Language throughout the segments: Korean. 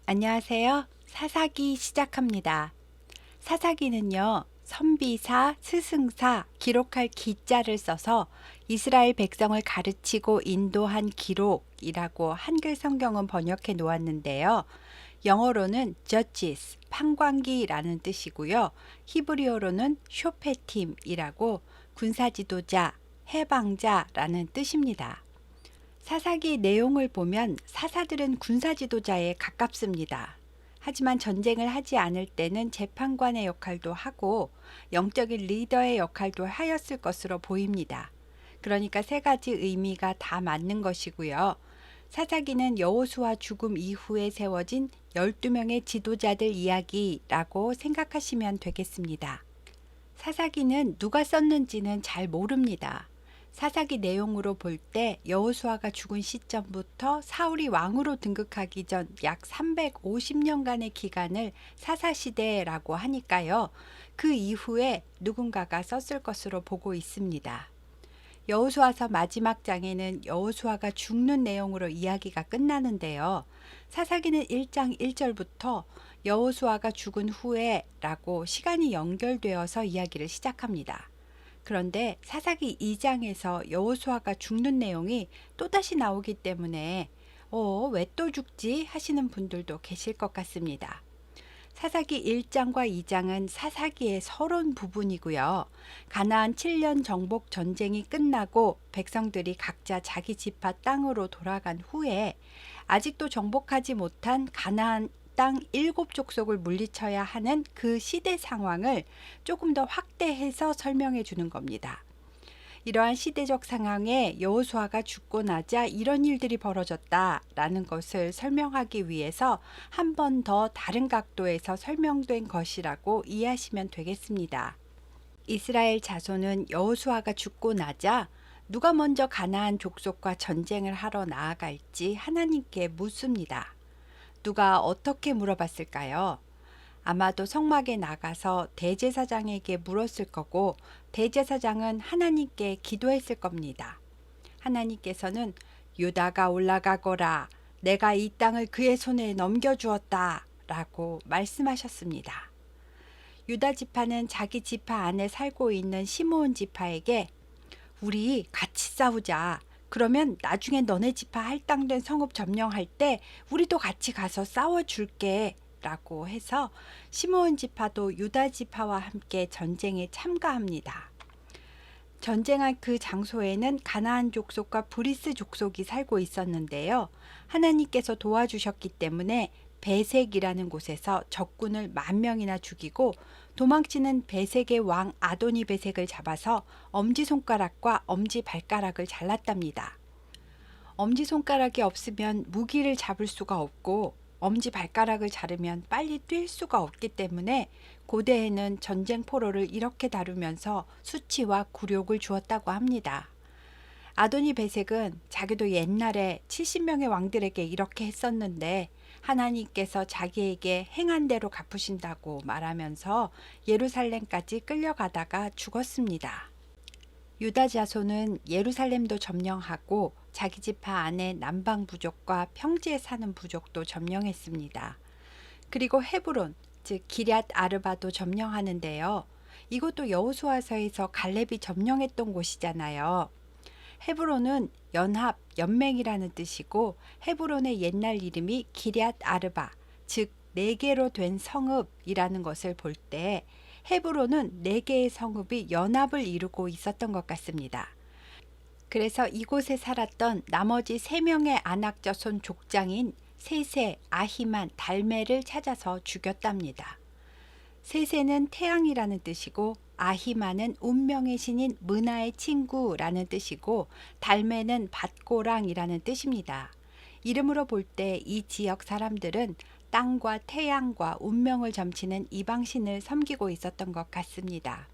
안녕하세요. 사사기 시작합니다. 사사기는요, 선비사, 스승사, 기록할 기자를 써서 이스라엘 백성을 가르치고 인도한 기록이라고 한글 성경은 번역해 놓았는데요. 영어로는 judges, 판관기라는 뜻이고요. 히브리어로는 쇼페팀이라고 군사지도자, 해방자라는 뜻입니다. 사사기 내용을 보면 사사들은 군사 지도자에 가깝습니다. 하지만 전쟁을 하지 않을 때는 재판관의 역할도 하고 영적인 리더의 역할도 하였을 것으로 보입니다. 그러니까 세 가지 의미가 다 맞는 것이고요. 사사기는 여호수아 죽음 이후에 세워진 12명의 지도자들 이야기라고 생각하시면 되겠습니다. 사사기는 누가 썼는지는 잘 모릅니다. 사사기 내용으로 볼 때 여호수아가 죽은 시점부터 사울이 왕으로 등극하기 전 약 350년간의 기간을 사사시대라고 하니까요. 그 이후에 누군가가 썼을 것으로 보고 있습니다. 여호수아서 마지막 장에는 여호수아가 죽는 내용으로 이야기가 끝나는데요. 사사기는 1장 1절부터 여호수아가 죽은 후에라고 시간이 연결되어서 이야기를 시작합니다. 그런데 사사기 2장에서 여호수아가 죽는 내용이 또다시 나오기 때문에 왜 또 죽지 하시는 분들도 계실 것 같습니다. 사사기 1장과 2장은 사사기의 서론 부분이고요. 가나안 7년 정복 전쟁이 끝나고 백성들이 각자 자기 지파 땅으로 돌아간 후에 아직도 정복하지 못한 가나안 땅 7족속을 물리쳐야 하는 그 시대 상황을 조금 더 확대해서 설명해 주는 겁니다. 이러한 시대적 상황에 여호수아가 죽고 나자 이런 일들이 벌어졌다라는 것을 설명하기 위해서 한 번 더 다른 각도에서 설명된 것이라고 이해하시면 되겠습니다. 이스라엘 자손은 여호수아가 죽고 나자 누가 먼저 가나안 족속과 전쟁을 하러 나아갈지 하나님께 묻습니다. 누가 어떻게 물어봤을까요? 아마도 성막에 나가서 대제사장에게 물었을 거고 대제사장은 하나님께 기도했을 겁니다. 하나님께서는 유다가 올라가거라. 내가 이 땅을 그의 손에 넘겨주었다. 라고 말씀하셨습니다. 유다 지파는 자기 지파 안에 살고 있는 시므온 지파에게 우리 같이 싸우자. 그러면 나중에 너네 지파 할당된 성읍 점령할 때 우리도 같이 가서 싸워줄게. 라고 해서 시므온 지파도 유다 지파와 함께 전쟁에 참가합니다. 전쟁한 그 장소에는 가나안 족속과 브리스 족속이 살고 있었는데요. 하나님께서 도와주셨기 때문에 베색이라는 곳에서 적군을 10,000명이나 죽이고 도망치는 베색의 왕 아도니 베색을 잡아서 엄지손가락과 엄지발가락을 잘랐답니다. 엄지손가락이 없으면 무기를 잡을 수가 없고 엄지발가락을 자르면 빨리 뛸 수가 없기 때문에 고대에는 전쟁 포로를 이렇게 다루면서 수치와 굴욕을 주었다고 합니다. 아도니 베색은 자기도 옛날에 70명의 왕들에게 이렇게 했었는데 하나님께서 자기에게 행한 대로 갚으신다고 말하면서 예루살렘까지 끌려가다가 죽었습니다. 유다 자손은 예루살렘도 점령하고 자기 지파 안에 남방 부족과 평지에 사는 부족도 점령했습니다. 그리고 헤브론, 즉 기럇 아르바도 점령하는데요. 이것도 여호수아서에서 갈렙이 점령했던 곳이잖아요. 헤브론은 연합, 연맹이라는 뜻이고 헤브론의 옛날 이름이 기럇 아르바, 즉 4개로 된 성읍이라는 것을 볼 때 헤브론은 4개의 성읍이 연합을 이루고 있었던 것 같습니다. 그래서 이곳에 살았던 나머지 3명의 아낙 자손 족장인 세세, 아히만, 달메를 찾아서 죽였답니다. 세세는 태양이라는 뜻이고 아히만은 운명의 신인 문하의 친구라는 뜻이고 달메는 밭고랑이라는 뜻입니다. 이름으로 볼 때 이 지역 사람들은 땅과 태양과 운명을 점치는 이방신을 섬기고 있었던 것 같습니다.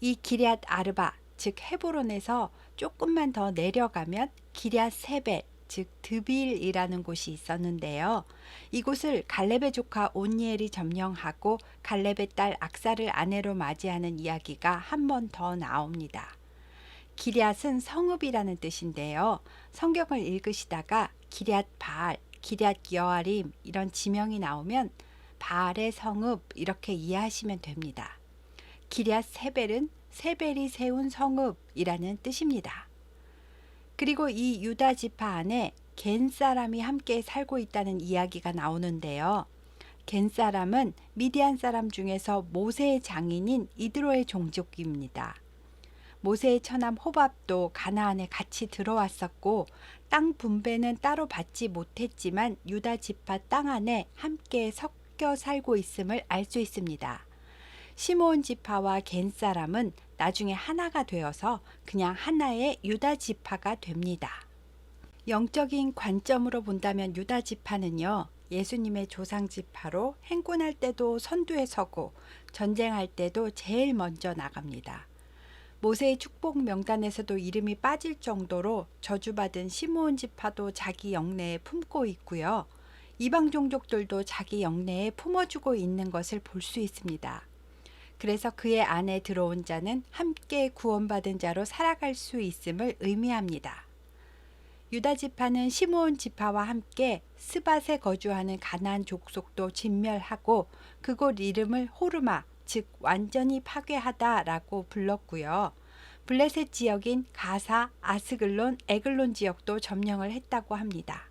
이 기럇 아르바, 즉 헤브론에서 조금만 더 내려가면 기럇 세벨, 즉 드빌이라는 곳이 있었는데요. 이곳을 갈렙의 조카 온니엘이 점령하고 갈렙의 딸 악사를 아내로 맞이하는 이야기가 한 번 더 나옵니다. 기럇은 성읍이라는 뜻인데요. 성경을 읽으시다가 기럇 바알, 기럇 여아림 이런 지명이 나오면 바알의 성읍 이렇게 이해하시면 됩니다. 기럇 세벨은 세벨이 세운 성읍이라는 뜻입니다. 그리고 이 유다 지파 안에 겐 사람이 함께 살고 있다는 이야기가 나오는데요. 겐 사람은 미디안 사람 중에서 모세의 장인인 이드로의 종족입니다. 모세의 처남 호밥도 가나안에 같이 들어왔었고 땅 분배는 따로 받지 못했지만 유다 지파 땅 안에 함께 섞여 살고 있음을 알 수 있습니다. 시므온 지파와 겐 사람은 나중에 하나가 되어서 그냥 하나의 유다 지파가 됩니다. 영적인 관점으로 본다면 유다 지파는요, 예수님의 조상 지파로 행군할 때도 선두에 서고 전쟁할 때도 제일 먼저 나갑니다. 모세의 축복 명단에서도 이름이 빠질 정도로 저주받은 시므온 지파도 자기 영내에 품고 있고요. 이방 종족들도 자기 영내에 품어주고 있는 것을 볼 수 있습니다. 그래서 그의 안에 들어온 자는 함께 구원받은 자로 살아갈 수 있음을 의미합니다. 유다 지파는 시므온 지파와 함께 스밧에 거주하는 가나안 족속도 진멸하고 그곳 이름을 호르마, 즉 완전히 파괴하다라고 불렀고요. 블레셋 지역인 가사, 아스글론, 에글론 지역도 점령을 했다고 합니다.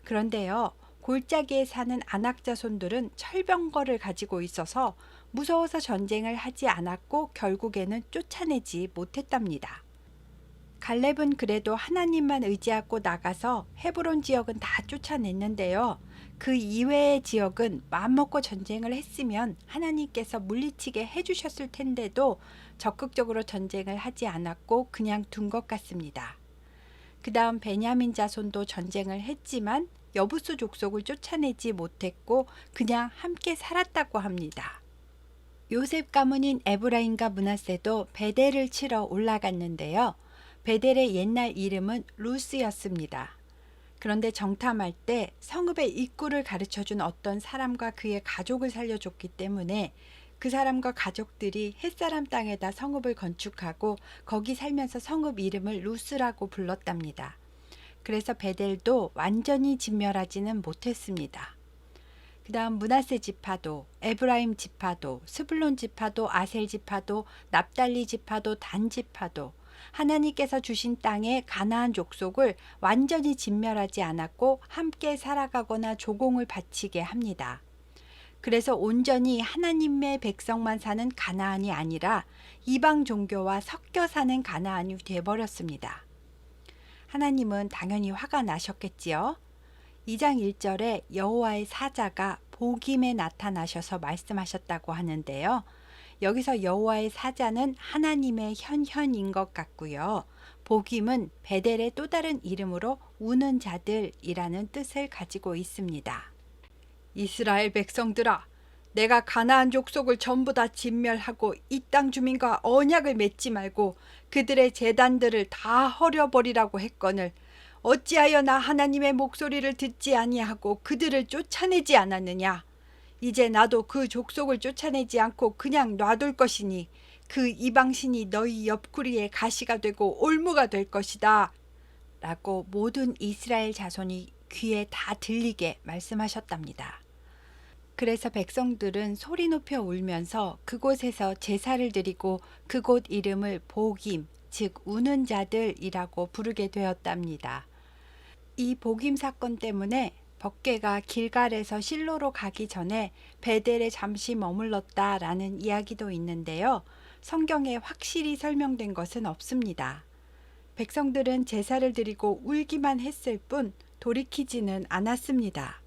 그런데요, 골짜기에 사는 아낙 자손들은 철병거를 가지고 있어서 무서워서 전쟁을 하지 않았고 결국에는 쫓아내지 못했답니다. 갈렙은 그래도 하나님만 의지하고 나가서 헤브론 지역은 다 쫓아냈는데요. 그 이외의 지역은 마음먹고 전쟁을 했으면 하나님께서 물리치게 해주셨을 텐데도 적극적으로 전쟁을 하지 않았고 그냥 둔 것 같습니다. 그 다음 베냐민 자손도 전쟁을 했지만 여부수 족속을 쫓아내지 못했고 그냥 함께 살았다고 합니다. 요셉 가문인 에브라임과 므낫세도 베델을 치러 올라갔는데요. 베델의 옛날 이름은 루스였습니다. 그런데 정탐할 때 성읍의 입구를 가르쳐준 어떤 사람과 그의 가족을 살려줬기 때문에 그 사람과 가족들이 햇사람 땅에다 성읍을 건축하고 거기 살면서 성읍 이름을 루스라고 불렀답니다. 그래서 베델도 완전히 진멸하지는 못했습니다. 그 다음 므낫세 지파도, 에브라임 지파도, 스불론 지파도, 아셀 지파도, 납달리 지파도, 단 지파도 하나님께서 주신 땅의 가나안 족속을 완전히 진멸하지 않았고 함께 살아가거나 조공을 바치게 합니다. 그래서 온전히 하나님의 백성만 사는 가나안이 아니라 이방 종교와 섞여 사는 가나안이 되어버렸습니다. 하나님은 당연히 화가 나셨겠지요. 2장 1절에 여호와의 사자가 보김에 나타나셔서 말씀하셨다고 하는데요. 여기서 여호와의 사자는 하나님의 현현인 것 같고요. 보김은 베델의 또 다른 이름으로 우는 자들이라는 뜻을 가지고 있습니다. 이스라엘 백성들아, 내가 가나안 족속을 전부 다 진멸하고 이 땅 주민과 언약을 맺지 말고 그들의 제단들을 다 헐어버리라고 했거늘 어찌하여 나 하나님의 목소리를 듣지 아니하고 그들을 쫓아내지 않았느냐. 이제 나도 그 족속을 쫓아내지 않고 그냥 놔둘 것이니 그 이방신이 너희 옆구리에 가시가 되고 올무가 될 것이다 라고 모든 이스라엘 자손이 귀에 다 들리게 말씀하셨답니다. 그래서 백성들은 소리 높여 울면서 그곳에서 제사를 드리고 그곳 이름을 보김, 즉 우는 자들이라고 부르게 되었답니다. 이 보김 사건 때문에 법궤가 길갈에서 실로로 가기 전에 베델에 잠시 머물렀다라는 이야기도 있는데요. 성경에 확실히 설명된 것은 없습니다. 백성들은 제사를 드리고 울기만 했을 뿐 돌이키지는 않았습니다.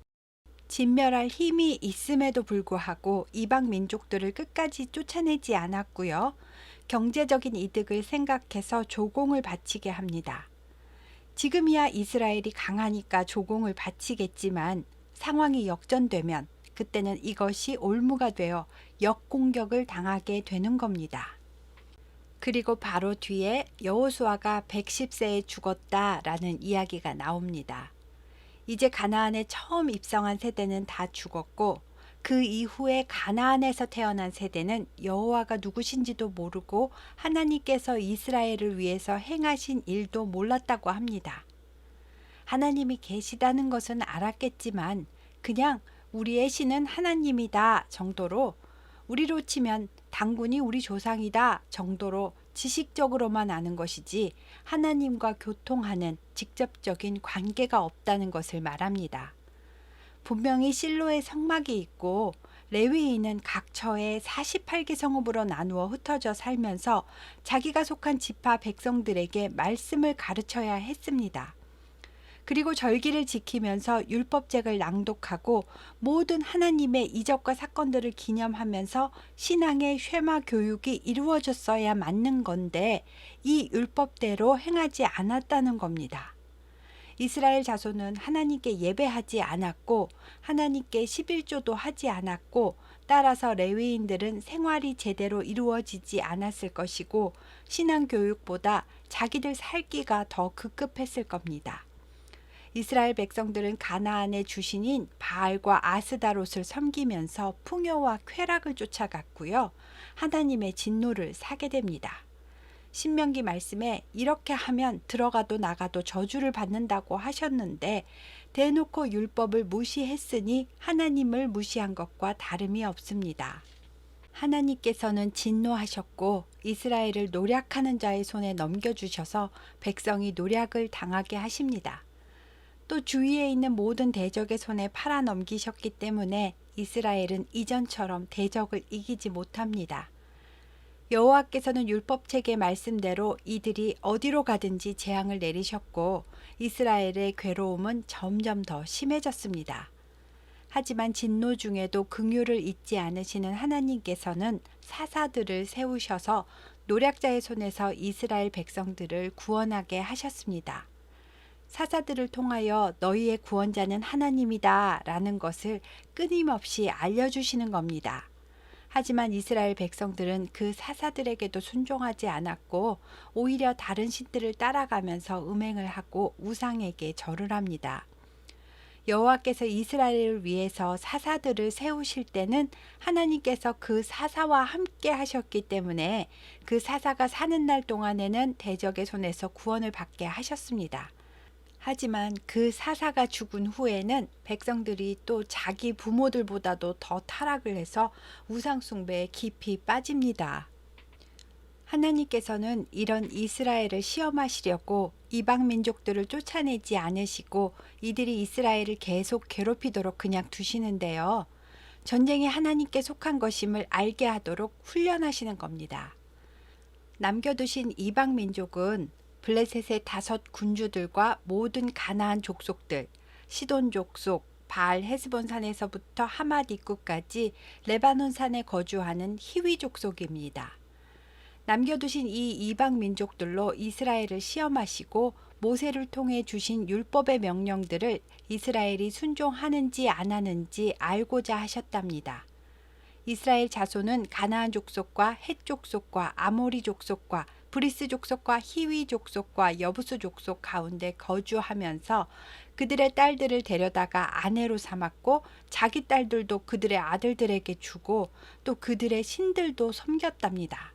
진멸할 힘이 있음에도 불구하고 이방 민족들을 끝까지 쫓아내지 않았고요. 경제적인 이득을 생각해서 조공을 바치게 합니다. 지금이야 이스라엘이 강하니까 조공을 바치겠지만 상황이 역전되면 그때는 이것이 올무가 되어 역공격을 당하게 되는 겁니다. 그리고 바로 뒤에 여호수아가 110세에 죽었다라는 이야기가 나옵니다. 이제 가나안에 처음 입성한 세대는 다 죽었고 그 이후에 가나안에서 태어난 세대는 여호와가 누구신지도 모르고 하나님께서 이스라엘을 위해서 행하신 일도 몰랐다고 합니다. 하나님이 계시다는 것은 알았겠지만 그냥 우리의 신은 하나님이다 정도로, 우리로 치면 당군이 우리 조상이다 정도로 지식적으로만 아는 것이지 하나님과 교통하는 직접적인 관계가 없다는 것을 말합니다. 분명히 실로의 성막이 있고 레위인은 각 처에 48개 성읍으로 나누어 흩어져 살면서 자기가 속한 지파 백성들에게 말씀을 가르쳐야 했습니다. 그리고 절기를 지키면서 율법책을 낭독하고 모든 하나님의 이적과 사건들을 기념하면서 신앙의 쉐마 교육이 이루어졌어야 맞는 건데 이 율법대로 행하지 않았다는 겁니다. 이스라엘 자손은 하나님께 예배하지 않았고 하나님께 11조도 하지 않았고, 따라서 레위인들은 생활이 제대로 이루어지지 않았을 것이고 신앙교육보다 자기들 살기가 더 급급했을 겁니다. 이스라엘 백성들은 가나안의 주신인 바알과 아스다롯을 섬기면서 풍요와 쾌락을 쫓아갔고요. 하나님의 진노를 사게 됩니다. 신명기 말씀에 이렇게 하면 들어가도 나가도 저주를 받는다고 하셨는데 대놓고 율법을 무시했으니 하나님을 무시한 것과 다름이 없습니다. 하나님께서는 진노하셨고 이스라엘을 노략하는 자의 손에 넘겨주셔서 백성이 노략을 당하게 하십니다. 또 주위에 있는 모든 대적의 손에 팔아 넘기셨기 때문에 이스라엘은 이전처럼 대적을 이기지 못합니다. 여호와께서는 율법책의 말씀대로 이들이 어디로 가든지 재앙을 내리셨고 이스라엘의 괴로움은 점점 더 심해졌습니다. 하지만 진노 중에도 긍휼을 잊지 않으시는 하나님께서는 사사들을 세우셔서 노략자의 손에서 이스라엘 백성들을 구원하게 하셨습니다. 사사들을 통하여 너희의 구원자는 하나님이다 라는 것을 끊임없이 알려주시는 겁니다. 하지만 이스라엘 백성들은 그 사사들에게도 순종하지 않았고 오히려 다른 신들을 따라가면서 음행을 하고 우상에게 절을 합니다. 여호와께서 이스라엘을 위해서 사사들을 세우실 때는 하나님께서 그 사사와 함께 하셨기 때문에 그 사사가 사는 날 동안에는 대적의 손에서 구원을 받게 하셨습니다. 하지만 그 사사가 죽은 후에는 백성들이 또 자기 부모들보다도 더 타락을 해서 우상 숭배에 깊이 빠집니다. 하나님께서는 이런 이스라엘을 시험하시려고 이방 민족들을 쫓아내지 않으시고 이들이 이스라엘을 계속 괴롭히도록 그냥 두시는데요. 전쟁이 하나님께 속한 것임을 알게 하도록 훈련하시는 겁니다. 남겨두신 이방 민족은 블레셋의 5 군주들과 모든 가나안 족속들, 시돈 족속, 바알 헤스본 산에서부터 하맛 입구까지 레바논 산에 거주하는 히위 족속입니다. 남겨두신 이 이방 민족들로 이스라엘을 시험하시고 모세를 통해 주신 율법의 명령들을 이스라엘이 순종하는지 안 하는지 알고자 하셨답니다. 이스라엘 자손은 가나안 족속과 헷 족속과 아모리 족속과 브리스 족속과 히위 족속과 여부수 족속 가운데 거주하면서 그들의 딸들을 데려다가 아내로 삼았고 자기 딸들도 그들의 아들들에게 주고 또 그들의 신들도 섬겼답니다.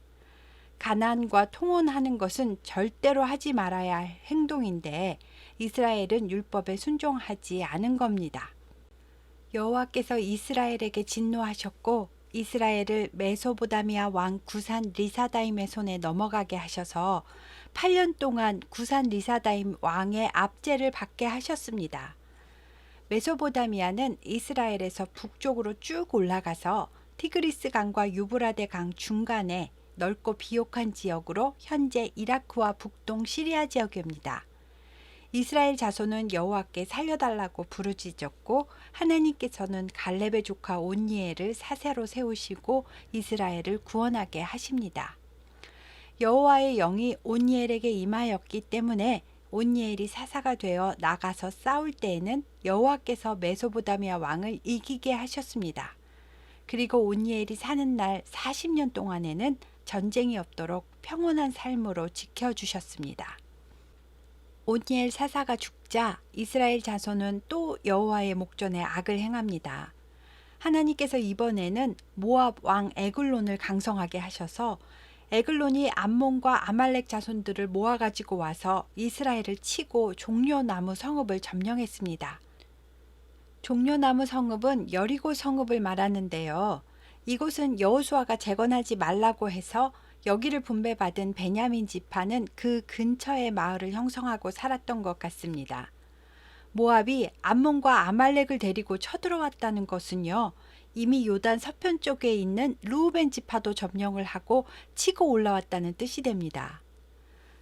가나안과 통혼하는 것은 절대로 하지 말아야 할 행동인데 이스라엘은 율법에 순종하지 않은 겁니다. 여호와께서 이스라엘에게 진노하셨고 이스라엘을 메소보다미아 왕 구산 리사다임의 손에 넘어가게 하셔서 8년 동안 구산 리사다임 왕의 압제를 받게 하셨습니다. 메소보다미아는 이스라엘에서 북쪽으로 쭉 올라가서 티그리스 강과 유브라데 강 중간에 넓고 비옥한 지역으로 현재 이라크와 북동 시리아 지역입니다. 이스라엘 자손은 여호와께 살려달라고 부르짖었고 하나님께서는 갈렙의 조카 온니엘을 사세로 세우시고 이스라엘을 구원하게 하십니다. 여호와의 영이 온니엘에게 임하였기 때문에 온니엘이 사사가 되어 나가서 싸울 때에는 여호와께서 메소보다미아 왕을 이기게 하셨습니다. 그리고 온니엘이 사는 날 40년 동안에는 전쟁이 없도록 평온한 삶으로 지켜주셨습니다. 온니엘 사사가 죽자 이스라엘 자손은 또 여호와의 목전에 악을 행합니다. 하나님께서 이번에는 모압 왕 에글론을 강성하게 하셔서 에글론이 암몬과 아말렉 자손들을 모아가지고 와서 이스라엘을 치고 종려나무 성읍을 점령했습니다. 종려나무 성읍은 여리고 성읍을 말하는데요. 이곳은 여호수아가 재건하지 말라고 해서 여기를 분배받은 베냐민 지파는 그 근처의 마을을 형성하고 살았던 것 같습니다. 모압이 암몬과 아말렉을 데리고 쳐들어왔다는 것은요, 이미 요단 서편 쪽에 있는 르우벤 지파도 점령을 하고 치고 올라왔다는 뜻이 됩니다.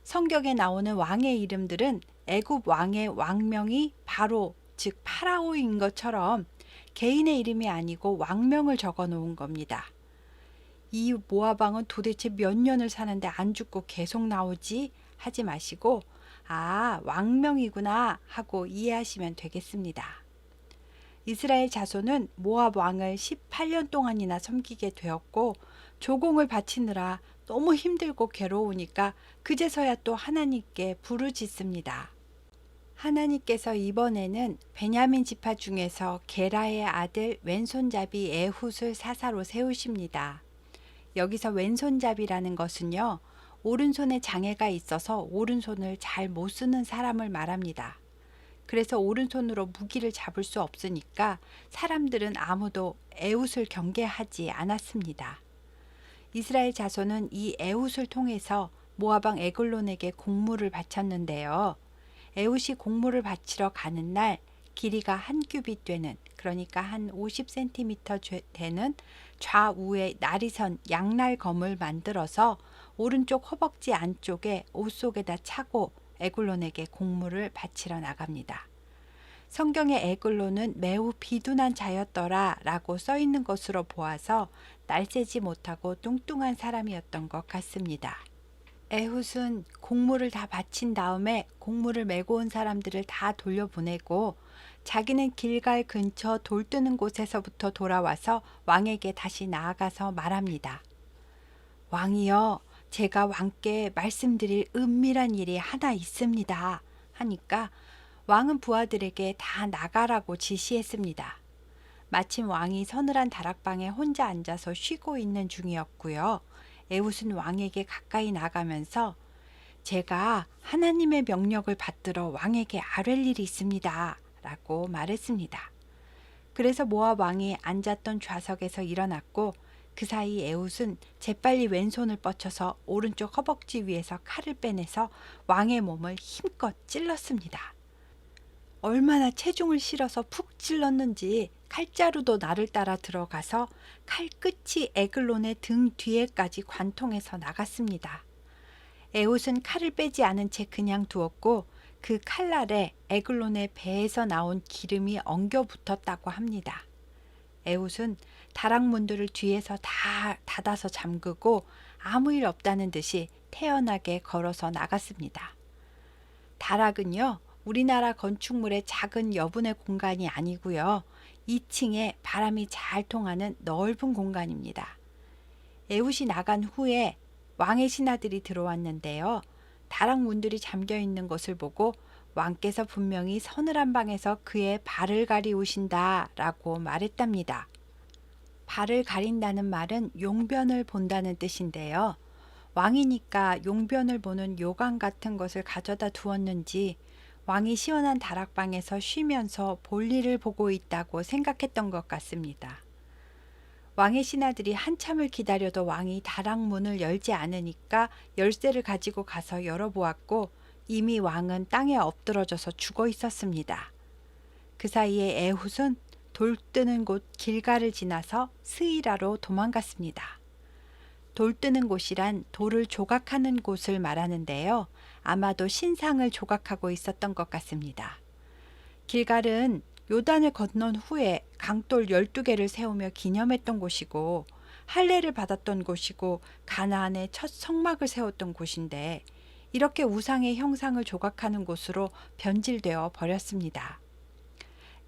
성경에 나오는 왕의 이름들은 애굽 왕의 왕명이 바로, 즉 파라오인 것처럼 개인의 이름이 아니고 왕명을 적어 놓은 겁니다. 이 모압 왕은 도대체 몇 년을 사는데 안 죽고 계속 나오지? 하지 마시고 왕명이구나 하고 이해하시면 되겠습니다. 이스라엘 자손은 모압 왕을 18년 동안이나 섬기게 되었고 조공을 바치느라 너무 힘들고 괴로우니까 그제서야 또 하나님께 부르짖습니다. 하나님께서 이번에는 베냐민 지파 중에서 게라의 아들 왼손잡이 에훗을 사사로 세우십니다. 여기서 왼손잡이라는 것은요, 오른손에 장애가 있어서 오른손을 잘 못 쓰는 사람을 말합니다. 그래서 오른손으로 무기를 잡을 수 없으니까 사람들은 아무도 에훗을 경계하지 않았습니다. 이스라엘 자손은 이 에훗을 통해서 모압 왕 에글론에게 공물을 바쳤는데요. 에훗이 공물을 바치러 가는 날 길이가 한 규빗 되는, 그러니까 한 50cm 되는 좌우에 나리선 양날검을 만들어서 오른쪽 허벅지 안쪽에 옷 속에다 차고 에글론에게 공물을 바치러 나갑니다. 성경에 에글론은 매우 비둔한 자였더라 라고 써 있는 것으로 보아서 날쌔지 못하고 뚱뚱한 사람이었던 것 같습니다. 에훗은 공물을 다 바친 다음에 공물을 메고 온 사람들을 다 돌려보내고 자기는 길갈 근처 돌 뜨는 곳에서부터 돌아와서 왕에게 다시 나아가서 말합니다. 왕이여, 제가 왕께 말씀드릴 은밀한 일이 하나 있습니다. 하니까 왕은 부하들에게 다 나가라고 지시했습니다. 마침 왕이 서늘한 다락방에 혼자 앉아서 쉬고 있는 중이었고요. 에훗은 왕에게 가까이 나가면서 제가 하나님의 명령을 받들어 왕에게 아뢰 일이 있습니다. 라고 말했습니다. 그래서 모압 왕이 앉았던 좌석에서 일어났고 그 사이 에훗은 재빨리 왼손을 뻗쳐서 오른쪽 허벅지 위에서 칼을 빼내서 왕의 몸을 힘껏 찔렀습니다. 얼마나 체중을 실어서 푹 찔렀는지 칼자루도 나를 따라 들어가서 칼 끝이 에글론의 등 뒤에까지 관통해서 나갔습니다. 에훗은 칼을 빼지 않은 채 그냥 두었고 그 칼날에 에글론의 배에서 나온 기름이 엉겨 붙었다고 합니다. 에훗은 다락문들을 뒤에서 다 닫아서 잠그고 아무 일 없다는 듯이 태연하게 걸어서 나갔습니다. 다락은요, 우리나라 건축물의 작은 여분의 공간이 아니고요. 2층에 바람이 잘 통하는 넓은 공간입니다. 에훗이 나간 후에 왕의 신하들이 들어왔는데요. 다락 문들이 잠겨 있는 것을 보고 왕께서 분명히 서늘한 방에서 그의 발을 가리우신다 라고 말했답니다. 발을 가린다는 말은 용변을 본다는 뜻인데요. 왕이니까 용변을 보는 요강 같은 것을 가져다 두었는지 왕이 시원한 다락방에서 쉬면서 볼일을 보고 있다고 생각했던 것 같습니다. 왕의 신하들이 한참을 기다려도 왕이 다락문을 열지 않으니까 열쇠를 가지고 가서 열어보았고 이미 왕은 땅에 엎드러져서 죽어 있었습니다. 그 사이에 에훗은 돌 뜨는 곳 길가를 지나서 스이라로 도망갔습니다. 돌 뜨는 곳이란 돌을 조각하는 곳을 말하는데요. 아마도 신상을 조각하고 있었던 것 같습니다. 길갈은 요단을 건넌 후에 강돌 12개를 세우며 기념했던 곳이고 할례를 받았던 곳이고 가나안의 첫 성막을 세웠던 곳인데 이렇게 우상의 형상을 조각하는 곳으로 변질되어 버렸습니다.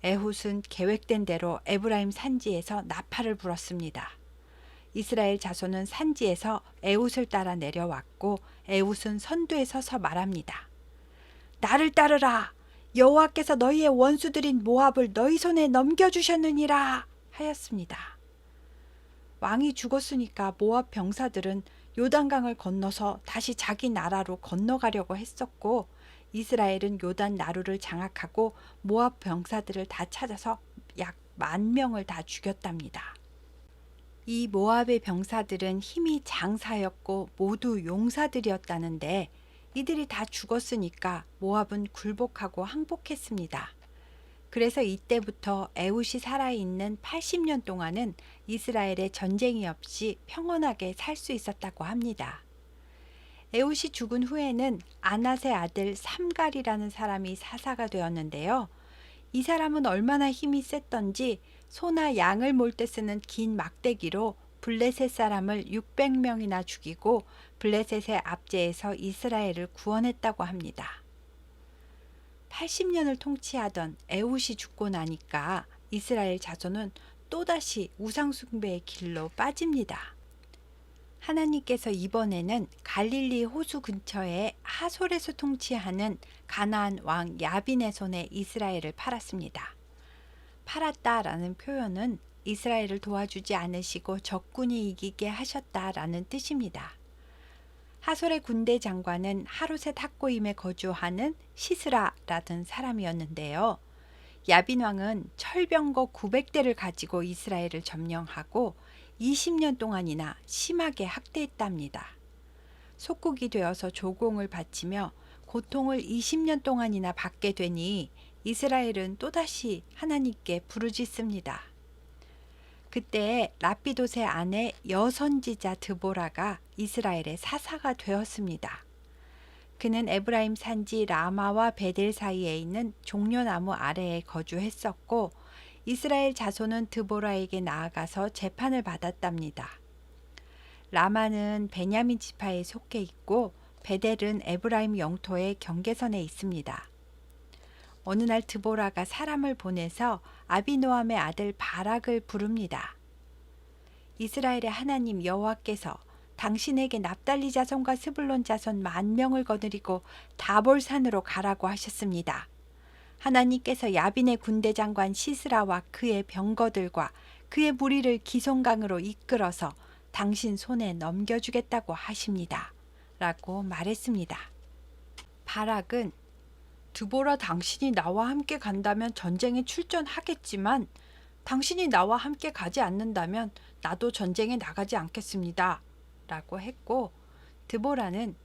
에훗은 계획된 대로 에브라임 산지에서 나팔을 불었습니다. 이스라엘 자손은 산지에서 에훗을 따라 내려왔고 에훗은 선두에 서서 말합니다. 나를 따르라. 여호와께서 너희의 원수들인 모압을 너희 손에 넘겨주셨느니라 하였습니다. 왕이 죽었으니까 모압 병사들은 요단강을 건너서 다시 자기 나라로 건너가려고 했었고, 이스라엘은 요단 나루를 장악하고 모압 병사들을 다 찾아서 약 10,000명을 다 죽였답니다. 이 모압의 병사들은 힘이 장사였고 모두 용사들이었다는데, 이들이 다 죽었으니까 모압은 굴복하고 항복했습니다. 그래서 이때부터 에훗이 살아있는 80년 동안은 이스라엘에 전쟁이 없이 평온하게 살 수 있었다고 합니다. 에훗이 죽은 후에는 아낫의 아들 삼갈이라는 사람이 사사가 되었는데요. 이 사람은 얼마나 힘이 셌던지 소나 양을 몰 때 쓰는 긴 막대기로 블레셋 사람을 600명이나 죽이고 블레셋의 압제에서 이스라엘을 구원했다고 합니다. 80년을 통치하던 에훗이 죽고 나니까 이스라엘 자손은 또다시 우상숭배의 길로 빠집니다. 하나님께서 이번에는 갈릴리 호수 근처에 하솔에서 통치하는 가나안 왕 야빈의 손에 이스라엘을 팔았습니다. 팔았다라는 표현은 이스라엘을 도와주지 않으시고 적군이 이기게 하셨다라는 뜻입니다. 하솔의 군대 장관은 하롯의 탁고임에 거주하는 시스라라던 사람이었는데요. 야빈 왕은 철병거 900대를 가지고 이스라엘을 점령하고 20년 동안이나 심하게 학대했답니다. 속국이 되어서 조공을 바치며 고통을 20년 동안이나 받게 되니 이스라엘은 또다시 하나님께 부르짖습니다. 그때 라피돗의 아내 여선지자 드보라가 이스라엘의 사사가 되었습니다. 그는 에브라임 산지 라마와 베델 사이에 있는 종려나무 아래에 거주했었고, 이스라엘 자손은 드보라에게 나아가서 재판을 받았답니다. 라마는 베냐민 지파에 속해 있고 베델은 에브라임 영토의 경계선에 있습니다. 어느 날 드보라가 사람을 보내서 아비노함의 아들 바락을 부릅니다. 이스라엘의 하나님 여호와께서 당신에게 납달리 자손과 스불론 자손 10,000명을 거느리고 다볼산으로 가라고 하셨습니다. 하나님께서 야빈의 군대 장관 시스라와 그의 병거들과 그의 무리를 기손강으로 이끌어서 당신 손에 넘겨주겠다고 하십니다. 라고 말했습니다. 바락은 드보라, 당신이 나와 함께 간다면 전쟁에 출전하겠지만 당신이 나와 함께 가지 않는다면 나도 전쟁에 나가지 않겠습니다. 라고 했고, 드보라는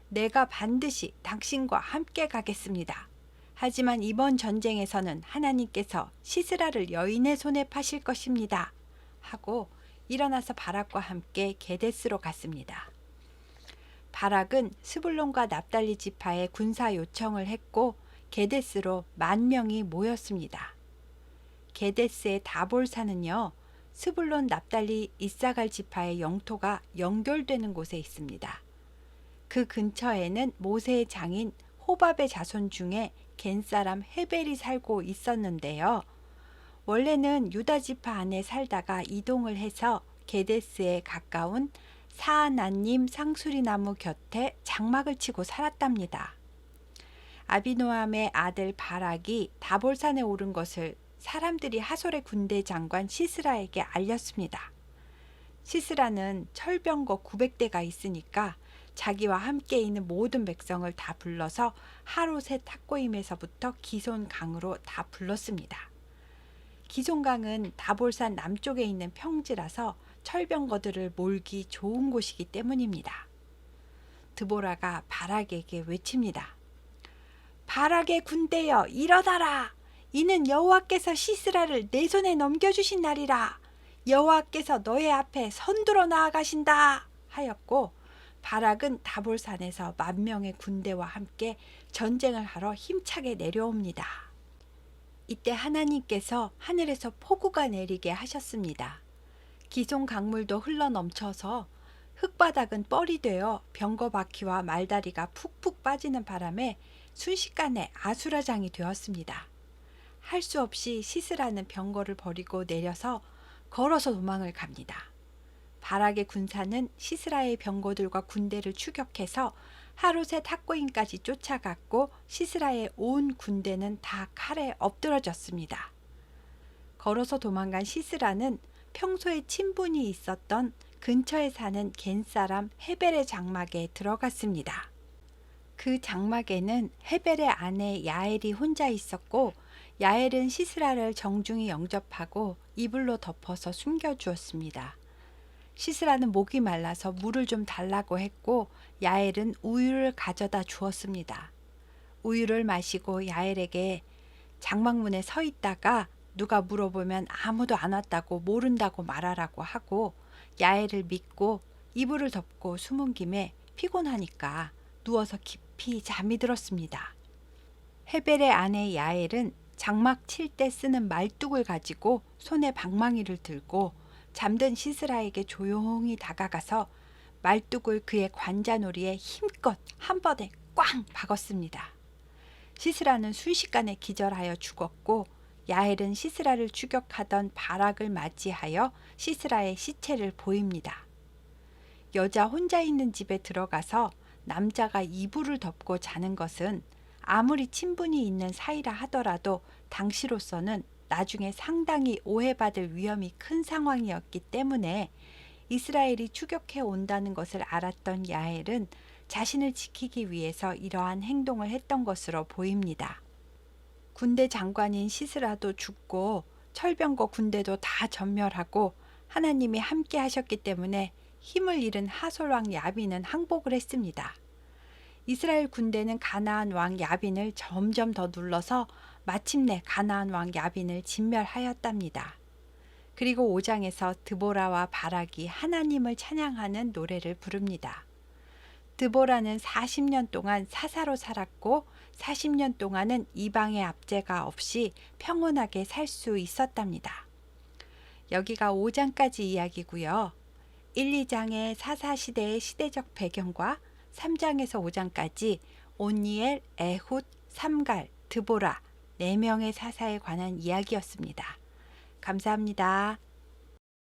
내가 반드시 당신과 함께 가겠습니다. 하지만 이번 전쟁에서는 하나님께서 시스라를 여인의 손에 파실 것입니다. 하고 일어나서 바락과 함께 게데스로 갔습니다. 바락은 스불론과 납달리 지파에 군사 요청을 했고 게데스로 10,000명이 모였습니다. 게데스의 다볼산은요, 스불론, 납달리, 이사갈 지파의 영토가 연결되는 곳에 있습니다. 그 근처에는 모세의 장인 호밥의 자손 중에 겐사람 헤벨이 살고 있었는데요. 원래는 유다 지파 안에 살다가 이동을 해서 게데스에 가까운 사아나님 상수리나무 곁에 장막을 치고 살았답니다. 아비노함의 아들 바락이 다볼산에 오른 것을 사람들이 하솔의 군대 장관 시스라에게 알렸습니다. 시스라는 철병거 900대가 있으니까 자기와 함께 있는 모든 백성을 다 불러서 하롯의 탁고임에서부터 기손강으로 다 불렀습니다. 기손강은 다볼산 남쪽에 있는 평지라서 철병거들을 몰기 좋은 곳이기 때문입니다. 드보라가 바락에게 외칩니다. 바락의 군대여, 일어나라! 이는 여호와께서 시스라를 내 손에 넘겨주신 날이라. 여호와께서 너의 앞에 선두로 나아가신다 하였고, 바락은 다볼산에서 10,000명의 군대와 함께 전쟁을 하러 힘차게 내려옵니다. 이때 하나님께서 하늘에서 폭우가 내리게 하셨습니다. 기손 강물도 흘러 넘쳐서 흙바닥은 뻘이 되어 병거 바퀴와 말다리가 푹푹 빠지는 바람에 순식간에 아수라장이 되었습니다. 할 수 없이 시스라는 병거를 버리고 내려서 걸어서 도망을 갑니다. 바락의 군사는 시스라의 병거들과 군대를 추격해서 하롯의 탁고임까지 쫓아갔고 시스라의 온 군대는 다 칼에 엎드러졌습니다. 걸어서 도망간 시스라는 평소에 친분이 있었던 근처에 사는 겐 사람 헤벨의 장막에 들어갔습니다. 그 장막에는 헤벨의 아내 야엘이 혼자 있었고 야엘은 시스라를 정중히 영접하고 이불로 덮어서 숨겨주었습니다. 시스라는 목이 말라서 물을 좀 달라고 했고 야엘은 우유를 가져다 주었습니다. 우유를 마시고 야엘에게 장막문에 서 있다가 누가 물어보면 아무도 안 왔다고 모른다고 말하라고 하고 야엘을 믿고 이불을 덮고 숨은 김에 피곤하니까 누워서 깊이 잠이 들었습니다. 헤벨의 아내 야엘은 장막 칠 때 쓰는 말뚝을 가지고 손에 방망이를 들고 잠든 시스라에게 조용히 다가가서 말뚝을 그의 관자놀이에 힘껏 한 번에 꽝 박았습니다. 시스라는 순식간에 기절하여 죽었고 야엘은 시스라를 추격하던 바락을 맞이하여 시스라의 시체를 보입니다. 여자 혼자 있는 집에 들어가서 남자가 이불을 덮고 자는 것은 아무리 친분이 있는 사이라 하더라도 당시로서는 나중에 상당히 오해받을 위험이 큰 상황이었기 때문에 이스라엘이 추격해 온다는 것을 알았던 야엘은 자신을 지키기 위해서 이러한 행동을 했던 것으로 보입니다. 군대 장관인 시스라도 죽고 철병거 군대도 다 전멸하고 하나님이 함께 하셨기 때문에 힘을 잃은 하솔왕 야빈은 항복을 했습니다. 이스라엘 군대는 가나안 왕 야빈을 점점 더 눌러서 마침내 가나안 왕 야빈을 진멸하였답니다. 그리고 5장에서 드보라와 바락이 하나님을 찬양하는 노래를 부릅니다. 드보라는 40년 동안 사사로 살았고 40년 동안은 이방의 압제가 없이 평온하게 살 수 있었답니다. 여기가 5장까지 이야기고요. 1, 2장의 사사시대의 시대적 배경과 3장에서 5장까지 온니엘, 에훗, 삼갈, 드보라 4명의 사사에 관한 이야기였습니다. 감사합니다.